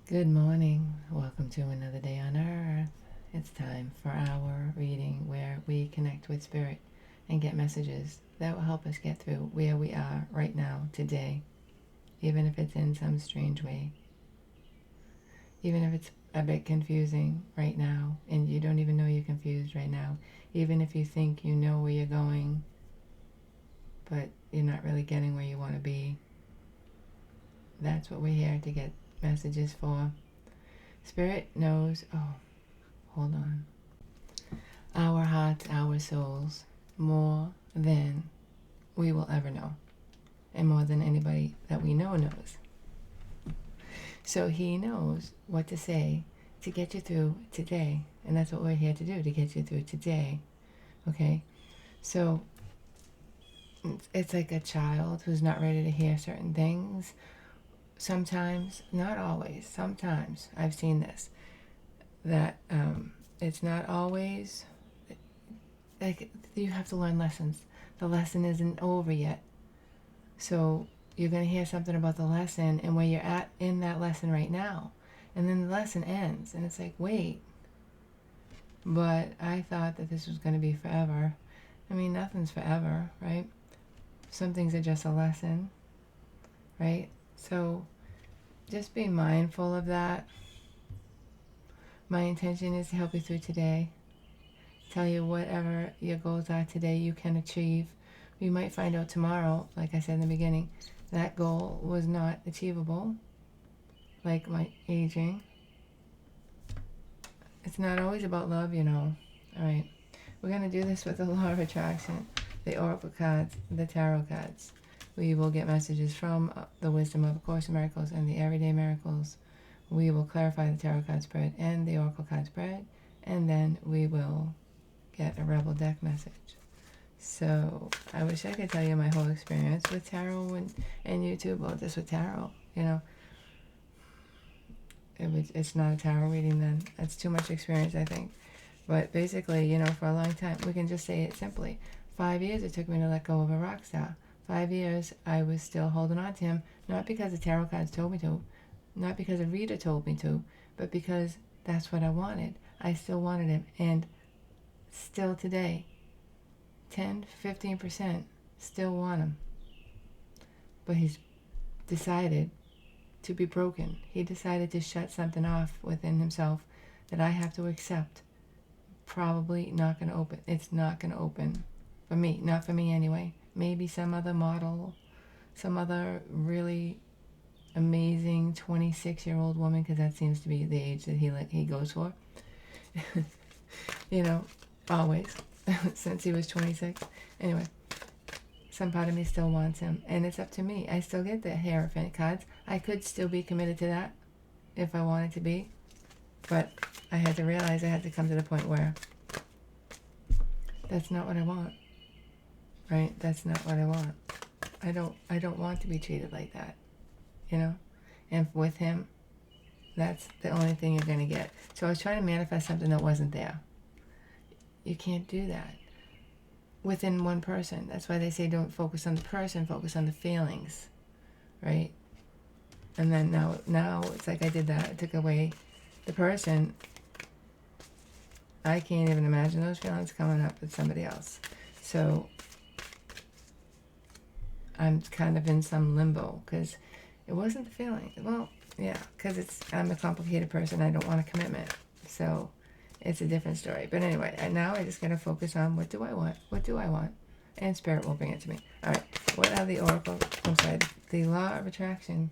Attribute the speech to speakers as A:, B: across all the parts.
A: Good morning. Welcome to another day on Earth. It's time for our reading where we connect with Spirit and get messages that will help us get through where we are right now, today, even if it's in some strange way, even if it's a bit confusing right now and you don't even know you're confused right now, even if you think you know where you're going, but you're not really getting where you want to be. That's what we're here to get messages for. Spirit knows, hold on, our hearts, our souls, more than we will ever know, and more than anybody that we know knows. So he knows what to say to get you through today, and that's what we're here to do, to get you through today. Okay? So it's like a child who's not ready to hear certain things. Sometimes, not always, sometimes I've seen this, that it's not always, like, you have to learn lessons. The lesson isn't over yet. So you're going to hear something about the lesson and where you're at in that lesson right now. And then the lesson ends. And it's like, wait. But I thought that this was going to be forever. I mean, nothing's forever, right? Some things are just a lesson, right? So just be mindful of that. My intention is to help you through today. Tell you whatever your goals are today you can achieve. You might find out tomorrow, like I said in the beginning, that goal was not achievable, like my aging. It's not always about love, you know. All right, we're going to do this with the law of attraction, the oracle cards, the tarot cards. We will get messages from the wisdom of A Course in Miracles and the Everyday Miracles. We will clarify the tarot card spread and the oracle card spread, and then we will get a Rebel deck message. So I wish I could tell you my whole experience with tarot and YouTube, or just with tarot, you know. It's not a tarot reading then. That's too much experience, I think. But basically, you know, for a long time, we can just say it simply. 5 years it took me to let go of a rock star. 5 years I was still holding on to him, not because the tarot cards told me to, not because a reader told me to, but because that's what I wanted. I still wanted him, and still today, 10-15% still want him. But he's decided to be broken. He decided to shut something off within himself that I have to accept. Probably not going to open. It's not going to open for me. Not for me anyway. Maybe some other model, some other really amazing 26-year-old woman, because that seems to be the age that he goes for. You know, always. Since he was 26. Anyway, some part of me still wants him, and it's up to me. I still get the Hierophant cards. I could still be committed to that if I wanted to be, but I had to realize I had to come to the point where that's not what I want, right? That's not what I want. I don't want to be treated like that, you know? And with him, that's the only thing you're going to get. So I was trying to manifest something that wasn't there. You can't do that within one person. That's why they say don't focus on the person, focus on the feelings, right? And then now it's like I did that. I took away the person. I can't even imagine those feelings coming up with somebody else. So I'm kind of in some limbo because it wasn't the feeling. Well, yeah, because I'm a complicated person. I don't want a commitment. So it's a different story. But anyway, now I just got to focus on what do I want? What do I want? And Spirit will bring it to me. All right. What are the oracle? I'm sorry. The law of attraction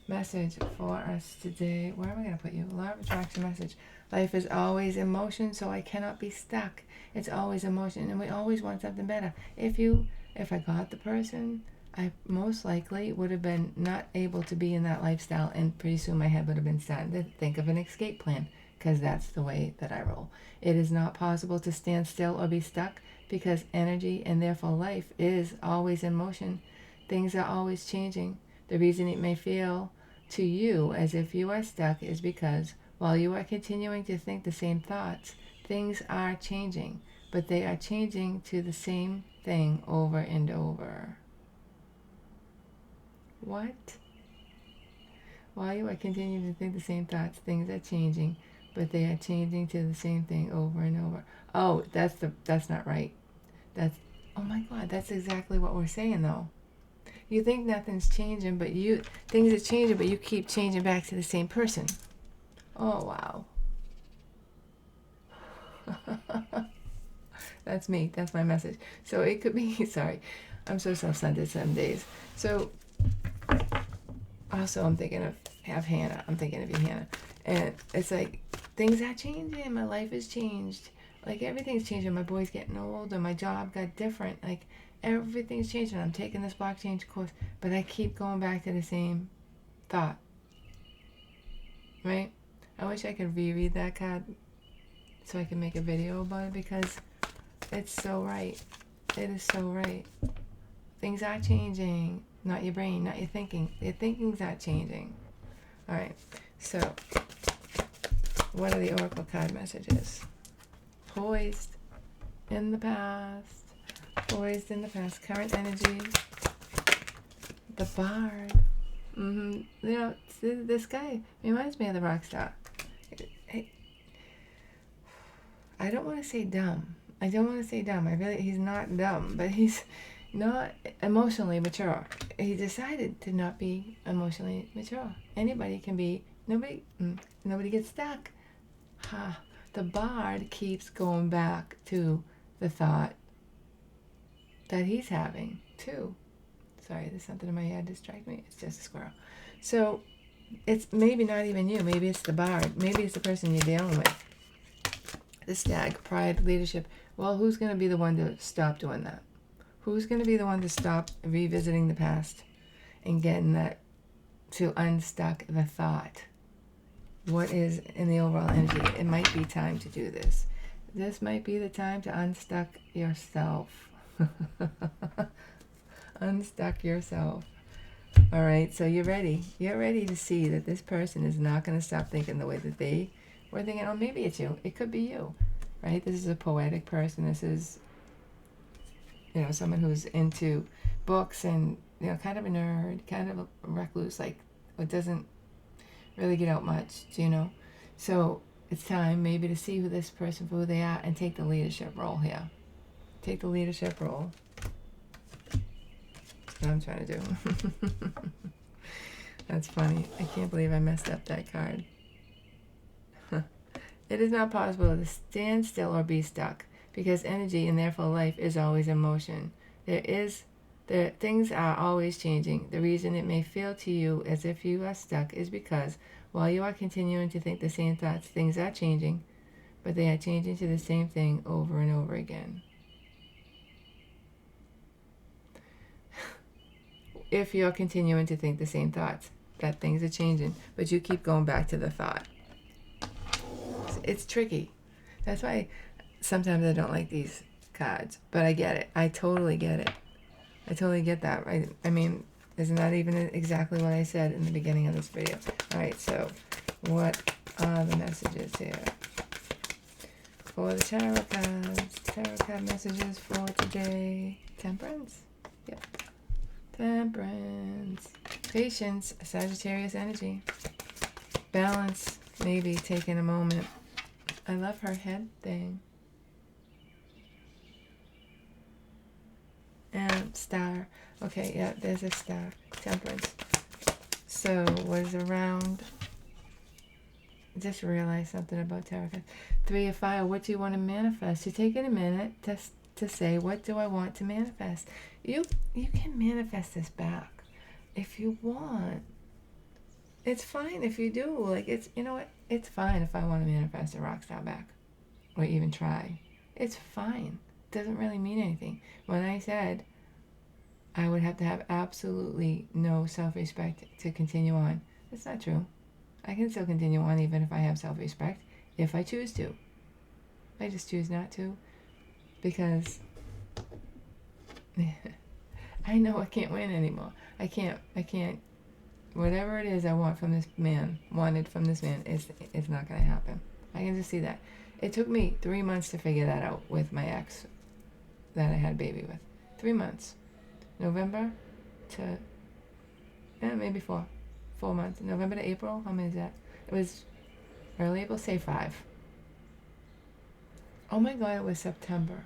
A: message for us today. Where am I going to put you? Law of attraction message. Life is always in motion, so I cannot be stuck. It's always in motion, and we always want something better. If I got the person, I most likely would have been not able to be in that lifestyle, and pretty soon my head would have been starting to think of an escape plan, because that's the way that I roll. It is not possible to stand still or be stuck, because energy and therefore life is always in motion. Things are always changing. The reason it may feel to you as if you are stuck is because while you are continuing to think the same thoughts, things are changing, but they are changing to the same thing over and over. What? While you are continuing to think the same thoughts, things are changing, but they are changing to the same thing over and over. Oh, that's not right. That's, oh my God, that's exactly what we're saying though. You think nothing's changing, but things are changing, but you keep changing back to the same person. Oh wow. That's me. That's my message. So it could be, sorry, I'm so self-centered some days. So also I'm thinking of Hannah. I'm thinking of you, Hannah. And it's like, things are changing. My life has changed. Like everything's changing. My boy's getting older. My job got different. Like everything's changing. I'm taking this blockchain course, but I keep going back to the same thought. Right? I wish I could reread that card so I can make a video about it, because it's so right. It is so right. Things are changing. Not your brain, not your thinking. Your thinking's not changing. All right. So, what are the Oracle card messages? Poised in the past. Poised in the past. Current energy. The Bard. You know, this guy reminds me of the rock star. I don't want to say dumb. He's not dumb, but he's not emotionally mature. He decided to not be emotionally mature. Anybody can be. Nobody gets stuck. The Bard keeps going back to the thought that he's having too. Sorry, there's something in my head distract me. It's just a squirrel. So it's maybe not even you. Maybe it's the Bard. Maybe it's the person you're dealing with. The Stag, pride, leadership. Well, who's going to be the one to stop doing that? Who's going to be the one to stop revisiting the past and getting that, to unstuck the thought? What is in the overall energy? It might be time to do this. This might be the time to unstuck yourself. Unstuck yourself. All right, so you're ready. You're ready to see that this person is not going to stop thinking the way that they were thinking. Oh, maybe it's you. It could be you, right? This is a poetic person. This is, someone who's into books and, kind of a nerd, kind of a recluse, like, it doesn't really get out much, So it's time maybe to see who this person, for who they are, and take the leadership role here. Take the leadership role. That's what I'm trying to do. That's funny. I can't believe I messed up that card. It is not possible to stand still or be stuck, because energy and therefore life is always in motion. Things are always changing. The reason it may feel to you as if you are stuck is because while you are continuing to think the same thoughts, things are changing, but they are changing to the same thing over and over again. If you're continuing to think the same thoughts, that things are changing, but you keep going back to the thought. It's tricky. That's why sometimes I don't like these cards, but I get it. I totally get it. I totally get that. I mean, isn't that even exactly what I said in the beginning of this video? All right, so what are the messages here for the tarot cards? Tarot card messages for today. Temperance? Yep. Temperance. Patience. Sagittarius energy. Balance. Maybe taking a moment. I love her head thing. And star. Okay, yeah, there's a star. Temperance. So, what is around? Just realized something about tarot cards. 3 of Fire. What do you want to manifest? You take it a minute to say, what do I want to manifest? You can manifest this back if you want. It's fine if you do. Like, it's, what? It's fine if I want to manifest a rock star back. Or even try. It's fine. Doesn't really mean anything. When I said I would have to have absolutely no self-respect to continue on, that's not true. I can still continue on even if I have self-respect, if I choose to. I just choose not to, because I know I can't win anymore. I can't. Whatever it is I wanted from this man, it's not going to happen. I can just see that. It took me 3 months to figure that out with my ex that I had a baby with. 3 months. November to, maybe 4. 4 months. November to April, how many is that? It was early April, say 5. Oh my God, it was September.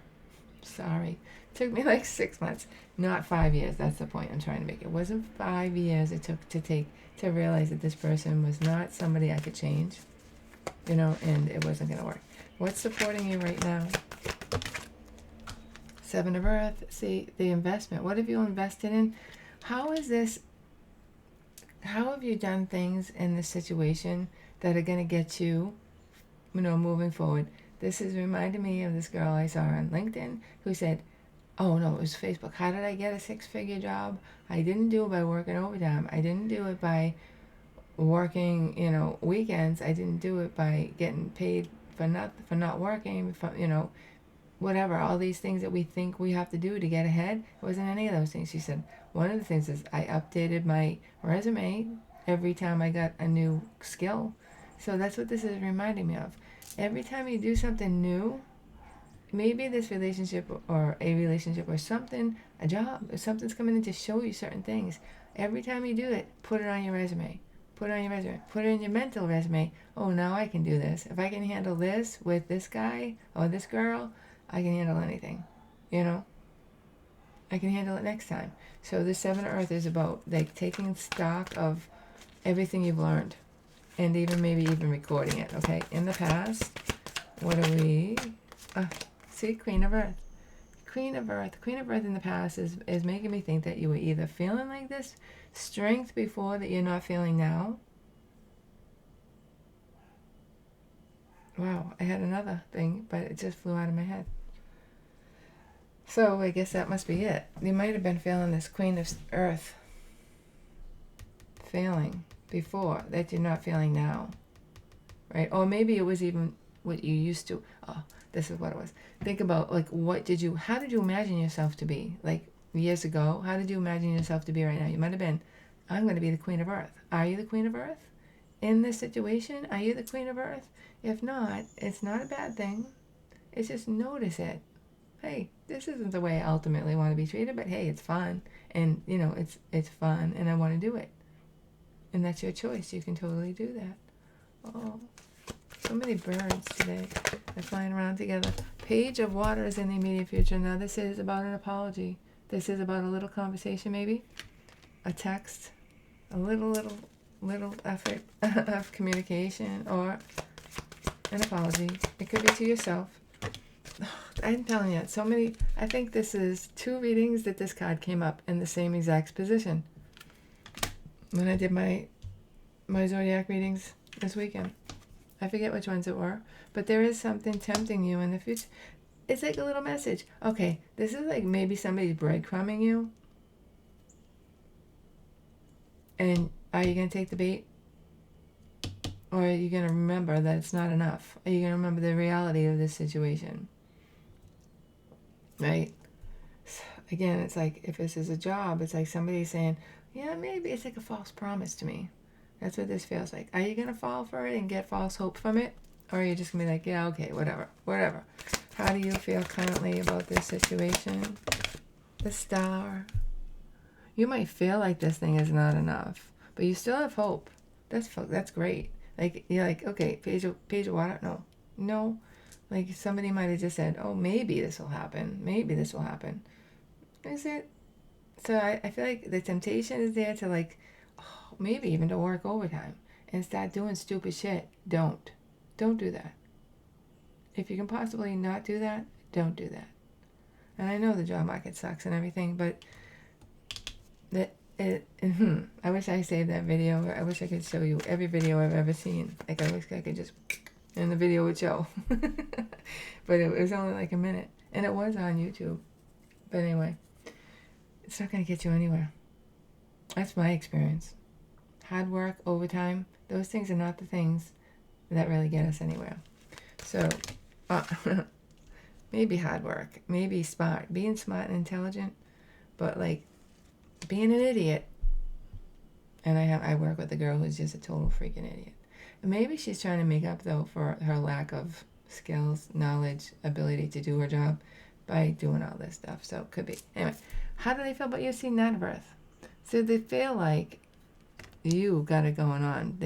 A: Sorry. It took me like 6 months, not 5 years. That's the point I'm trying to make. It wasn't 5 years it took to realize that this person was not somebody I could change, and it wasn't going to work. What's supporting you right now? 7 of Earth. See, the investment. What have you invested in? How have you done things in this situation that are going to get you, moving forward? This is reminding me of this girl I saw on LinkedIn who said, oh no, it was Facebook. How did I get a 6-figure job? I didn't do it by working overtime. I didn't do it by working, weekends. I didn't do it by getting paid for not working, whatever, all these things that we think we have to do to get ahead. It wasn't any of those things. She said, one of the things is I updated my resume every time I got a new skill. So that's what this is reminding me of. Every time you do something new, maybe this relationship or a relationship or something, a job, or something's coming in to show you certain things. Every time you do it, put it on your resume. Put it on your resume. Put it in your mental resume. Oh, now I can do this. If I can handle this with this guy or this girl, I can handle anything. I can handle it next time. So the 7 of Earth is about like taking stock of everything you've learned. And maybe even recording it, okay? In the past, what are we? See, Queen of Earth. Queen of Earth. Queen of Earth in the past is making me think that you were either feeling like this strength before that you're not feeling now. Wow, I had another thing, but it just flew out of my head. So I guess that must be it. You might have been feeling this Queen of Earth feeling before that you're not feeling now, right? Or maybe it was even what you used to. Oh, this is what it was. Think about like how did you imagine yourself to be like years ago? How did you imagine yourself to be right now? You might have been, I'm going to be the Queen of Earth. Are you the Queen of Earth in this situation? Are you the Queen of Earth? If not, it's not a bad thing. It's just notice it. Hey, this isn't the way I ultimately want to be treated, but hey, it's fun, and it's fun, and I want to do it. And that's your choice. You can totally do that. Oh, so many birds today. They're flying around together. Page of Water is in the immediate future. Now this is about an apology. This is about a little conversation maybe. A text. A little effort of communication or an apology. It could be to yourself. I'm telling you, I think this is 2 readings that this card came up in the same exact position. When I did my zodiac readings this weekend. I forget which ones it were, but there is something tempting you in the future. It's like a little message. Okay, this is like maybe somebody's breadcrumbing you. And are you going to take the bait? Or are you going to remember that it's not enough? Are you going to remember the reality of this situation? Right? Again, it's like if this is a job, it's like somebody saying, yeah, maybe it's like a false promise to me. That's what this feels like. Are you going to fall for it and get false hope from it? Or are you just going to be like, yeah, okay, whatever. How do you feel currently about this situation? The Star. You might feel like this thing is not enough, but you still have hope. That's great. Like, you're like, okay, page of water? No. Like, somebody might have just said, oh, maybe this will happen. Is it? So I feel like the temptation is there to like, oh, maybe even to work overtime and start doing stupid shit. Don't do that. If you can possibly not do that, don't do that. And I know the job market sucks and everything, but I wish I saved that video. I wish I could show you every video I've ever seen. Like, I wish I could just, and the video would show. But it was only like a minute. And it was on YouTube. But anyway, it's not going to get you anywhere. That's my experience. Hard work, overtime, those things are not the things that really get us anywhere. So, maybe hard work, maybe smart, being smart and intelligent, but like being an idiot. And I work with a girl who's just a total freaking idiot. And maybe she's trying to make up though for her lack of skills, knowledge, ability to do her job by doing all this stuff. So it could be. Anyway, how do they feel about you seeing that birth? So they feel like you got it going on.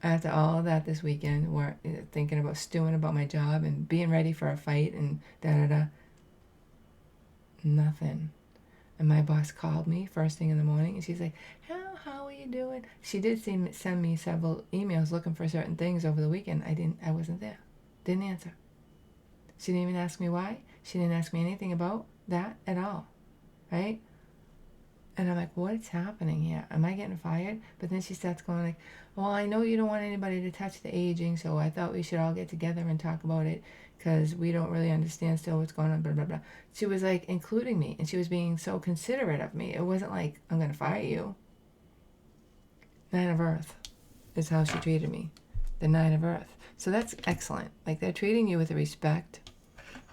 A: After all of that this weekend, we're thinking about stewing about my job and being ready for a fight and da-da-da. Nothing. And my boss called me first thing in the morning, and she's like, how are you doing? She did send me several emails looking for certain things over the weekend. I wasn't there. Didn't answer. She didn't even ask me why. She didn't ask me anything about that at all. Right? And I'm like, what's happening here? Am I getting fired? But then she starts going like, well, I know you don't want anybody to touch the aging, so I thought we should all get together and talk about it because we don't really understand still what's going on, blah, blah, blah. She was like including me, and she was being so considerate of me. It wasn't like, I'm going to fire you. 9 of Earth is how she treated me. The 9 of Earth. So that's excellent. Like, they're treating you with respect.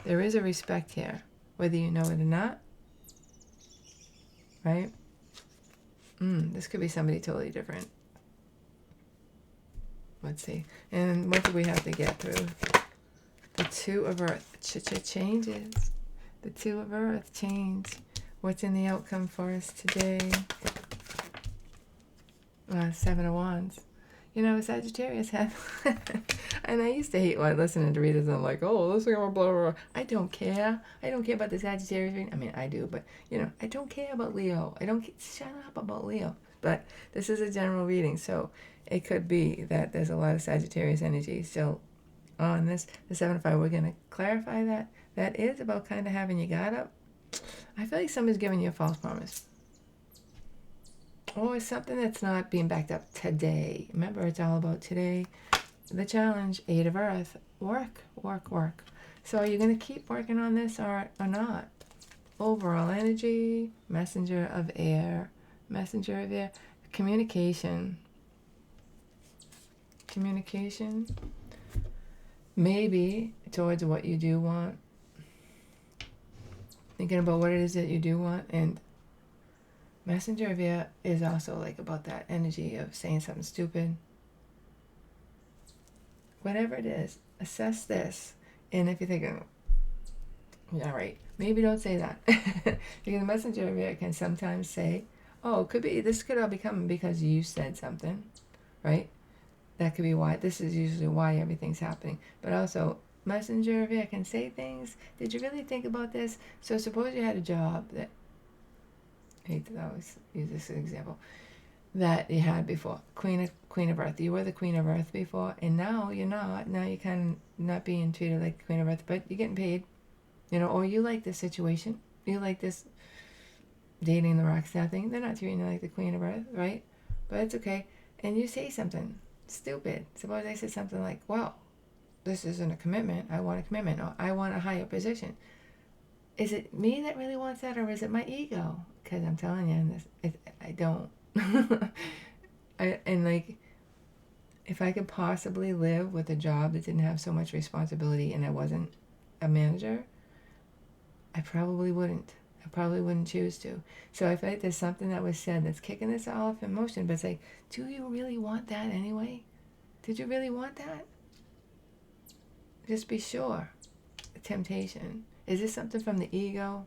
A: There is a respect here, whether you know it or not. Right? This could be somebody totally different. Let's see. And what do we have to get through? The 2 of Earth. Changes. The 2 of Earth. Change. What's in the outcome for us today? 7 of Wands. You know, Sagittarius had... and I used to hate listening to readers. I'm like, oh, this is blah, blah, blah. I don't care. I don't care about the Sagittarius reading. I mean, I do, but, you know, I don't care about Leo. Shut up about Leo. But this is a general reading, so it could be that there's a lot of Sagittarius energy still on this. The 7 of 5, we're going to clarify that. That is about kind of having your guard up. I feel like somebody's giving you a false promise. Or something that's not being backed up today. Remember, it's all about today. The challenge, 8 of Earth. Work, work, work. So are you going to keep working on this or not? Overall energy, messenger of air. Messenger of air. Communication. Communication. Maybe towards what you do want. Thinking about what it is that you do want. And messenger of air is also like about that energy of saying something stupid. Whatever it is, assess this. And if you're thinking, all right, maybe don't say that. Because the messenger of air can sometimes say, oh, it could be, this could all be coming because you said something, right? That could be why. This is usually why everything's happening. But also, messenger of air can say things. Did you really think about this? So suppose you had a job that, I hate to always use this example, that you had before. Queen of Earth. You were the Queen of Earth before, and now you're not. Now you're kind of not being treated like the Queen of Earth, but you're getting paid. You know, or you like this situation. You like this dating the rock star thing. They're not treating you like the Queen of Earth, right? But it's okay. And you say something stupid. Suppose I said something like, well, this isn't a commitment. I want a commitment. Or I want a higher position. Is it me that really wants that, or is it my ego? Because I'm telling you, I don't. And like, if I could possibly live with a job that didn't have so much responsibility and I wasn't a manager, I probably wouldn't. I probably wouldn't choose to. So I feel like there's something that was said that's kicking this all off in motion, but it's like, do you really want that anyway? Did you really want that? Just be sure. Temptation. Is this something from the ego?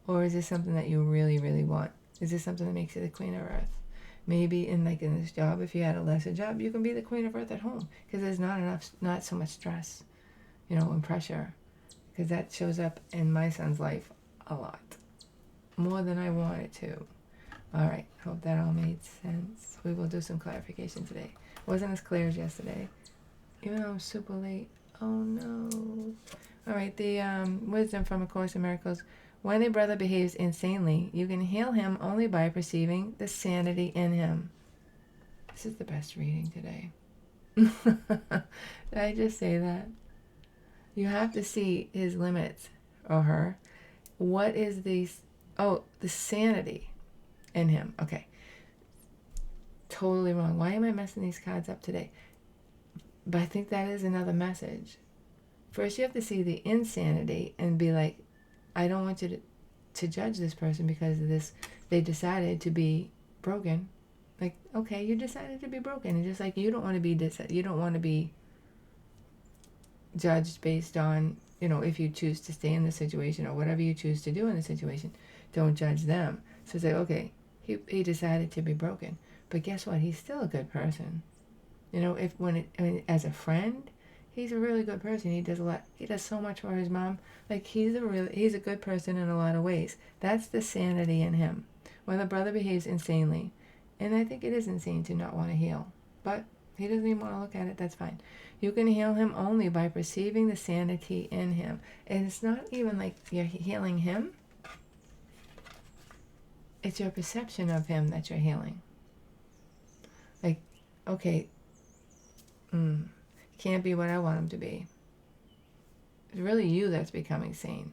A: Or is this something that you really, really want? Is this something that makes you the Queen of Earth? Maybe in this job, if you had a lesser job, you can be the Queen of Earth at home. Because there's not so much stress, and pressure. Because that shows up in my son's life a lot. More than I want it to. Alright, hope that all made sense. We will do some clarification today. Wasn't as clear as yesterday. Even though I'm super late. Oh no. Alright, the wisdom from A Course in Miracles. When a brother behaves insanely, you can heal him only by perceiving the sanity in him. This is the best reading today. Did I just say that? You have to see his limits, or her. What is the sanity in him. Okay. Totally wrong. Why am I messing these cards up today? But I think that is another message. First, you have to see the insanity and be like, I don't want you to judge this person because of this. They decided to be broken. Like, okay, you decided to be broken. And just like you don't want to be judged based on, if you choose to stay in the situation or whatever you choose to do in the situation. Don't judge them. So say, okay, He decided to be broken. But guess what? He's still a good person. You know, as a friend, he's a really good person. He does a lot. He does so much for his mom. Like, he's a good person in a lot of ways. That's the sanity in him. When the brother behaves insanely, and I think it is insane to not want to heal, but he doesn't even want to look at it, that's fine. You can heal him only by perceiving the sanity in him. And it's not even like you're healing him. It's your perception of him that you're healing. Like, okay, can't be what I want him to be. It's really you that's becoming sane.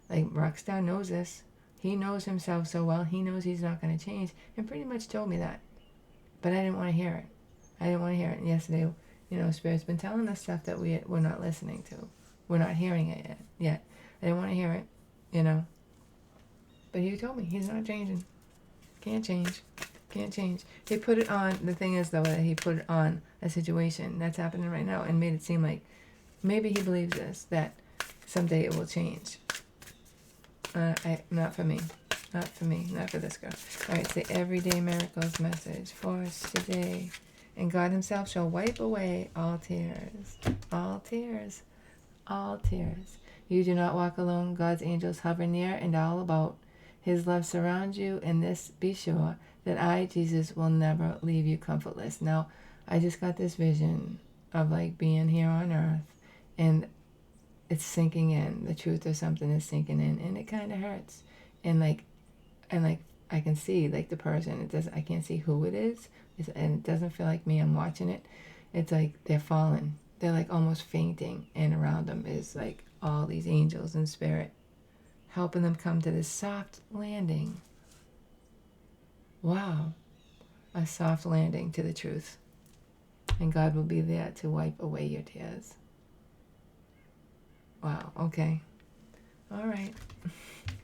A: Like, Rockstar knows this. He knows himself so well. He knows he's not going to change, and pretty much told me that. But I didn't want to hear it. And yesterday, Spirit's been telling us stuff that we're not listening to. We're not hearing it yet. I didn't want to hear it, But he told me he's not changing. Can't change. He put it on. The thing is, though, that he put it on a situation that's happening right now and made it seem like maybe he believes this, that someday it will change. Not for me. Not for this girl. All right, say everyday miracles message for us today. And God himself shall wipe away all tears. All tears. All tears. You do not walk alone. God's angels hover near and all about. His love surrounds you, and this be sure, that I, Jesus, will never leave you comfortless. Now, I just got this vision of like being here on earth, and it's sinking in. The truth of something is sinking in, and it kind of hurts. And I can see like the person. I can't see who it is, and it doesn't feel like me. I'm watching it. It's like they're falling. They're like almost fainting, and around them is like all these angels in spirit, helping them come to this soft landing. Wow, a soft landing to the truth, and God will be there to wipe away your tears. Wow. Okay. All right.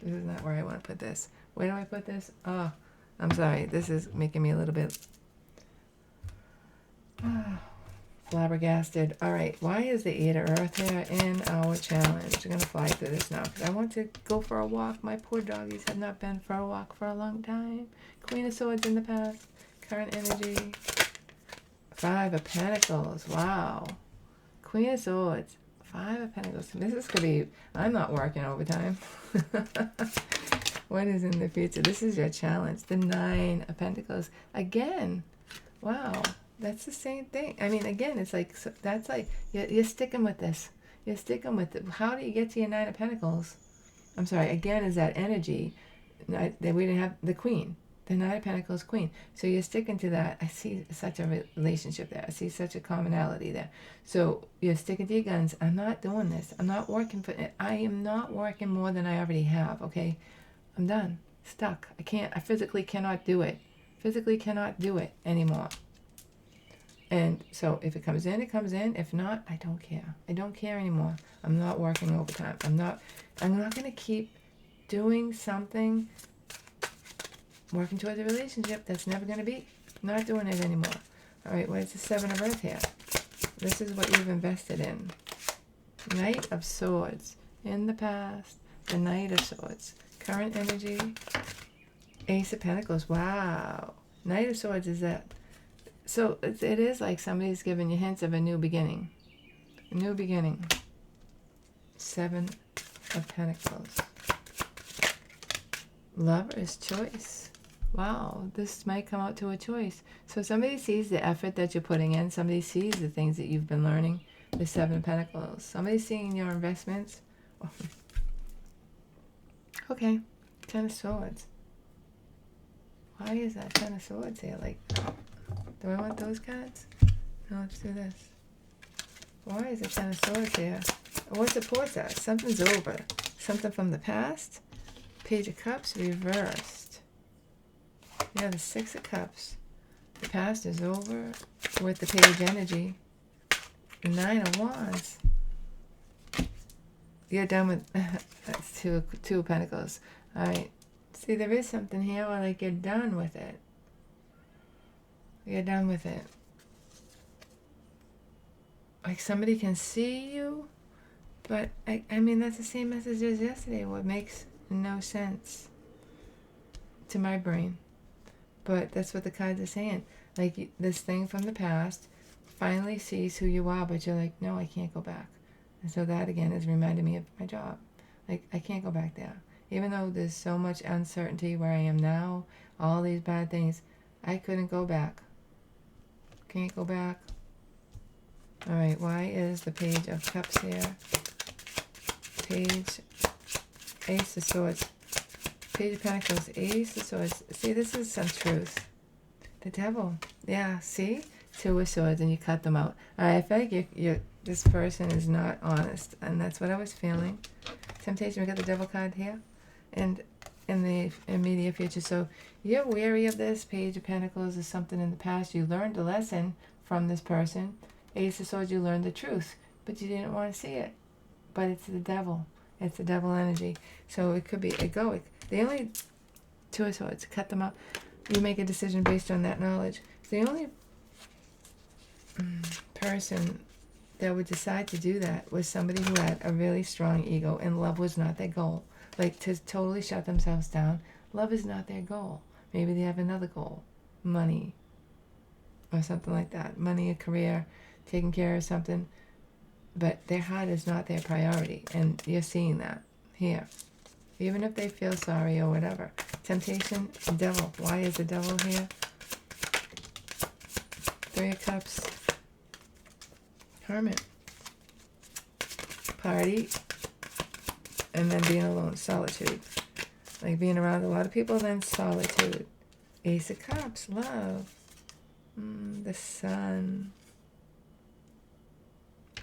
A: This is not where I want to put this. Where do I put this? Oh, I'm sorry. This is making me a little bit flabbergasted. All right. Why is the 8 of Earth here in our challenge? I'm going to fly through this now because I want to go for a walk. My poor doggies have not been for a walk for a long time. Queen of Swords in the past. Current energy. 5 of Pentacles. Wow. Queen of Swords. 5 of Pentacles. This is going to be... I'm not working overtime. What is in the future? This is your challenge. The 9 of Pentacles. Again. Wow. That's the same thing. I mean, again, it's like... That's like... You're sticking with this. You're sticking with it. How do you get to your 9 of Pentacles? I'm sorry. Again, is that energy. We didn't have the Queen. The 9 of Pentacles Queen. So you're sticking to that. I see such a relationship there. I see such a commonality there. So you're sticking to your guns. I'm not doing this. I'm not working for it. I am not working more than I already have, okay? I'm done. Stuck. I physically cannot do it. Physically cannot do it anymore. And so if it comes in, it comes in. If not, I don't care. I don't care anymore. I'm not working overtime. I'm not going to keep doing something, working towards a relationship that's never going to be. Not doing it anymore. All right, what is the 7 of Earth here? This is what you've invested in. Knight of Swords. In the past, the Knight of Swords. Current energy. Ace of Pentacles. Wow. Knight of Swords is that. So it is like somebody's giving you hints of a new beginning. A new beginning. 7 of Pentacles. Lover's choice. Wow, this might come out to a choice. So somebody sees the effort that you're putting in. Somebody sees the things that you've been learning. The 7 of Pentacles. Somebody's seeing your investments. Okay, 10 of Swords. Why is that 10 of Swords here? Like, do I want those cards? No, let's do this. Why is it 10 of Swords here? What supports that? Something's over. Something from the past. Page of Cups reversed. Yeah, the 6 of Cups. The past is over with the Page energy. 9 of Wands. You're done with... That's two of Pentacles. All right. See, there is something here where, like, you're done with it. You're done with it. Like, somebody can see you, but, I mean, that's the same message as yesterday. What makes no sense to my brain. But that's what the cards are saying. Like, this thing from the past finally sees who you are, but you're like, no, I can't go back. And so that, again, is reminding me of my job. Like, I can't go back there. Even though there's so much uncertainty where I am now, all these bad things, I couldn't go back. Can't go back. All right, why is the Page of Cups here? Page, Ace of Swords, Page of Pentacles, Ace of Swords. See, this is some truth. The Devil. Yeah, see? Two of Swords, and you cut them out. All right, I feel like this person is not honest, and that's what I was feeling. Temptation, we got the Devil card here, and in the immediate future. So you're wary of this. Page of Pentacles is something in the past. You learned a lesson from this person. Ace of Swords, you learned the truth, but you didn't want to see it. But it's the Devil. It's the Devil energy. So it could be egoic. The only Two of Swords, cut them up. You make a decision based on that knowledge. The only person that would decide to do that was somebody who had a really strong ego, and love was not their goal. Like, to totally shut themselves down. Love is not their goal. Maybe they have another goal. Money. Or something like that. Money, a career, taking care of something. But their heart is not their priority. And you're seeing that here. Even if they feel sorry or whatever. Temptation, Devil. Why is the Devil here? Three of Cups. Hermit. Party. And then being alone. Solitude. Like being around a lot of people, then solitude. Ace of Cups. Love. The Sun.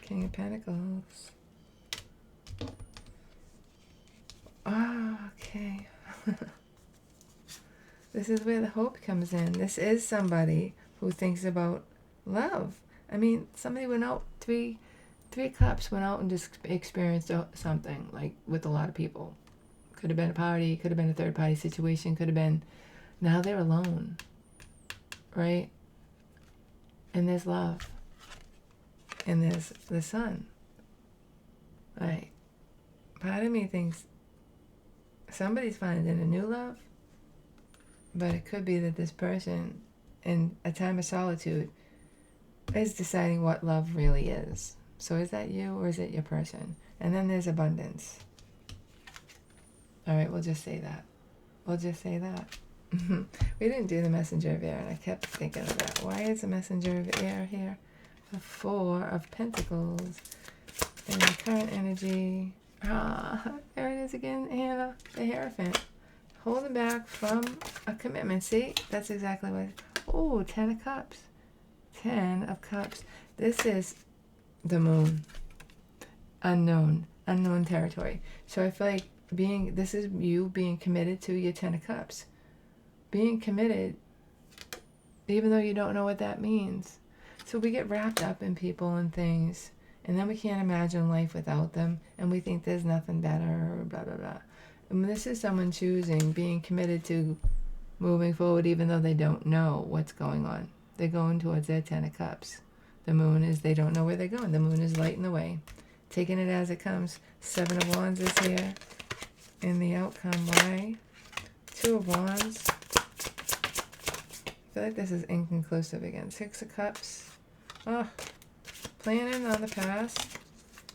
A: King of Pentacles. Okay. This is where the hope comes in. This is somebody who thinks about love. I mean, somebody went out, three cups, went out and just experienced something, like with a lot of people. Could have been a party, could have been a third party situation, could have been, now they're alone, right? And there's love. And there's the Sun. Right. Part of me thinks somebody's finding a new love, but it could be that this person, in a time of solitude, is deciding what love really is. So is that you, or is it your person? And then there's abundance. All right, we'll just say that. We'll just say that. We didn't do the Messenger of Air, and I kept thinking of that. Why is the Messenger of Air here? The Four of Pentacles. And the current energy. There it is again, Hannah. The Hierophant. Holding back from a commitment. See? That's exactly what... Oh, 10 of Cups. 10 of Cups. This is the Moon. Unknown. Unknown territory. So I feel like this is you being committed to your 10 of Cups. Being committed, even though you don't know what that means. So we get wrapped up in people and things, and then we can't imagine life without them, and we think there's nothing better, blah, blah, blah. And this is someone choosing, being committed to moving forward, even though they don't know what's going on. They're going towards their 10 of Cups. The Moon is, they don't know where they're going. The Moon is lighting the way, taking it as it comes. 7 of Wands is here. And the outcome, why? 2 of Wands. I feel like this is inconclusive again. 6 of Cups. Planning on the past.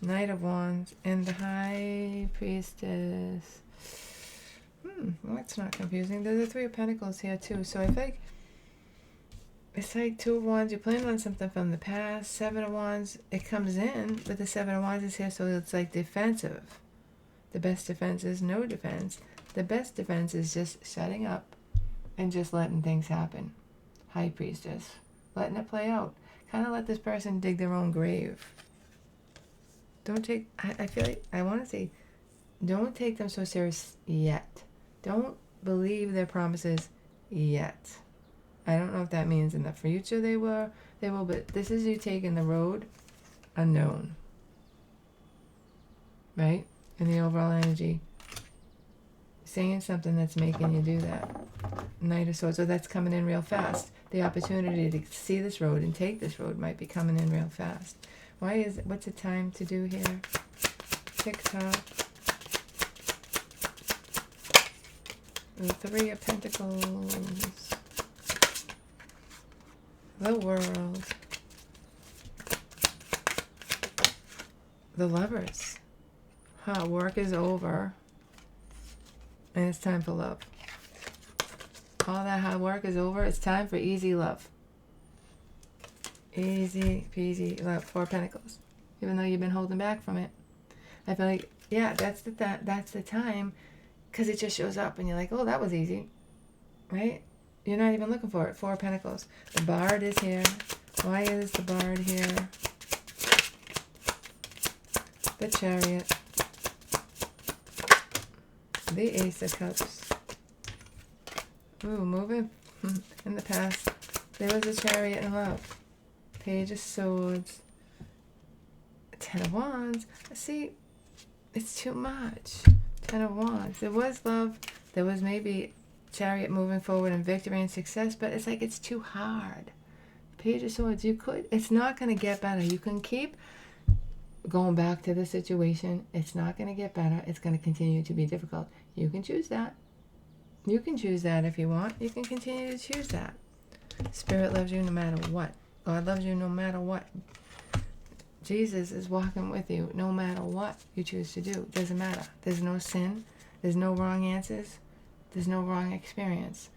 A: Knight of Wands. And the High Priestess. Well, that's not confusing. There's the 3 of Pentacles here too. So I feel like it's like 2 of Wands. You're planning on something from the past. 7 of Wands. It comes in, but the 7 of Wands is here, so it's like defensive. The best defense is no defense. The best defense is just shutting up and just letting things happen. High Priestess. Letting it play out. Kind of let this person dig their own grave. Don't take... I feel like... I want to say... Don't take them so serious yet. Don't believe their promises yet. I don't know if that means in the future they will, but this is you taking the road unknown. Right? In the overall energy. Saying something that's making you do that. Knight of Swords. So that's coming in real fast. The opportunity to see this road and take this road might be coming in real fast. What's the time to do here? TikTok. The 3 of Pentacles. the world, the Lovers. Work is over, and it's time for love. All that hard work is over. It's time for easy love. Easy peasy love. 4 of Pentacles. Even though you've been holding back from it, I feel like, yeah, that's the time, because it just shows up, and you're like, oh, that was easy, right? You're not even looking for it. 4 of Pentacles. The Bard is here. Why is the Bard here? The Chariot. The Ace of Cups. Ooh, moving in the past. There was a Chariot in love. Page of Swords. 10 of Wands. See, it's too much. 10 of Wands. There was love. There was maybe Chariot moving forward and victory and success, but it's like it's too hard. Page of Swords. It's not going to get better. You can keep going back to the situation. It's not going to get better. It's going to continue to be difficult. You can choose that. You can choose that if you want. You can continue to choose that. Spirit loves you no matter what. God loves you no matter what. Jesus is walking with you no matter what you choose to do. Doesn't matter. There's no sin. There's no wrong answers. There's no wrong experience.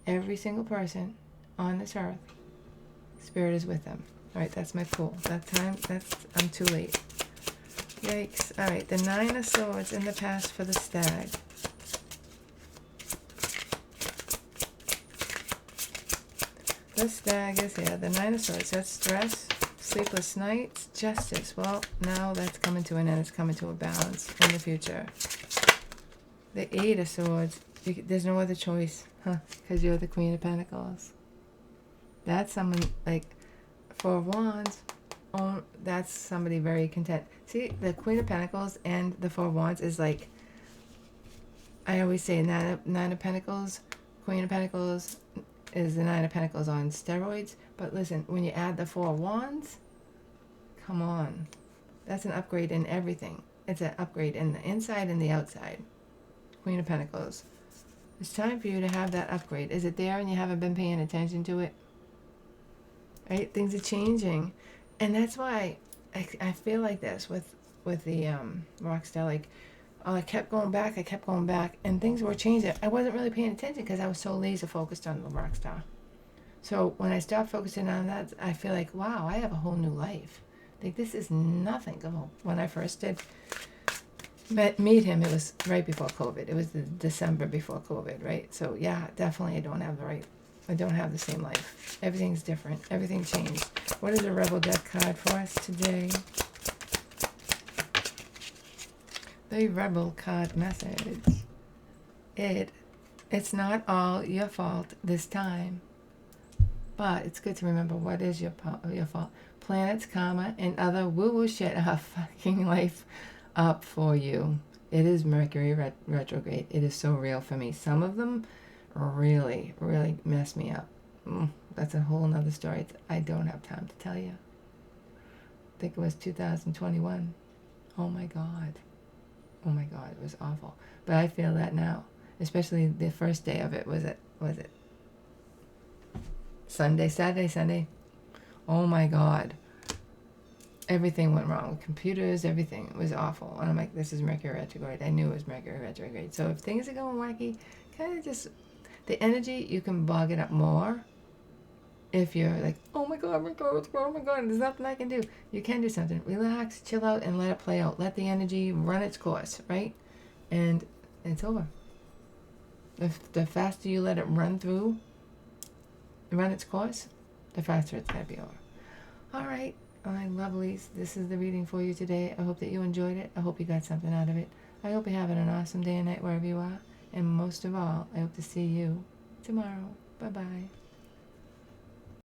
A: Every single person on this earth, Spirit is with them. All right, that's my pool. I'm too late. Yikes. All right, the 9 of Swords in the past for the Stag. The Stag is here. The 9 of Swords. That's stress, sleepless nights, justice. Well, now that's coming to an end. It's coming to a balance in the future. The 8 of Swords. There's no other choice, because you're the Queen of Pentacles. That's someone like 4 of Wands. Oh, that's somebody very content. See, the Queen of Pentacles and the 4 of Wands is like, I always say 9 of Pentacles, Queen of Pentacles is the 9 of Pentacles on steroids. But listen, when you add the 4 of Wands, come on. That's an upgrade in everything. It's an upgrade in the inside and the outside. Queen of Pentacles. It's time for you to have that upgrade. Is it there and you haven't been paying attention to it? Right? Things are changing. And that's why I feel like this with the Rockstar. Like, oh, I kept going back, and things were changing. I wasn't really paying attention because I was so laser focused on the Rockstar. So when I stopped focusing on that, I feel like, wow, I have a whole new life. Like, this is nothing. When I first did meet him, it was right before COVID. It was the December before COVID, right? So yeah, definitely I don't have the same life. Everything's different. Everything changed. What is the Rebel deck card for us today? The Rebel card message. It's not all your fault this time, but it's good to remember what is your fault. Planets, karma, and other woo-woo shit are fucking life up for you. It is Mercury retrograde. It is so real for me. Some of them really, really mess me up. That's a whole nother story. I don't have time to tell you. I think it was 2021. Oh my God, it was awful. But I feel that now, especially the first day of it. Was it Saturday, Sunday? Oh my God. Everything went wrong with computers, everything. It was awful. And I'm like, this is Mercury retrograde. I knew it was Mercury retrograde. So if things are going wacky, kind of just, the energy, you can bog it up more. If you're like, oh my God, there's nothing I can do. You can do something. Relax, chill out, and let it play out. Let the energy run its course, right? And it's over. The faster you let it run its course, the faster it's going to be over. All right. My lovelies, this is the reading for you today. I hope that you enjoyed it. I hope you got something out of it. I hope you're having an awesome day and night wherever you are. And most of all, I hope to see you tomorrow. Bye-bye.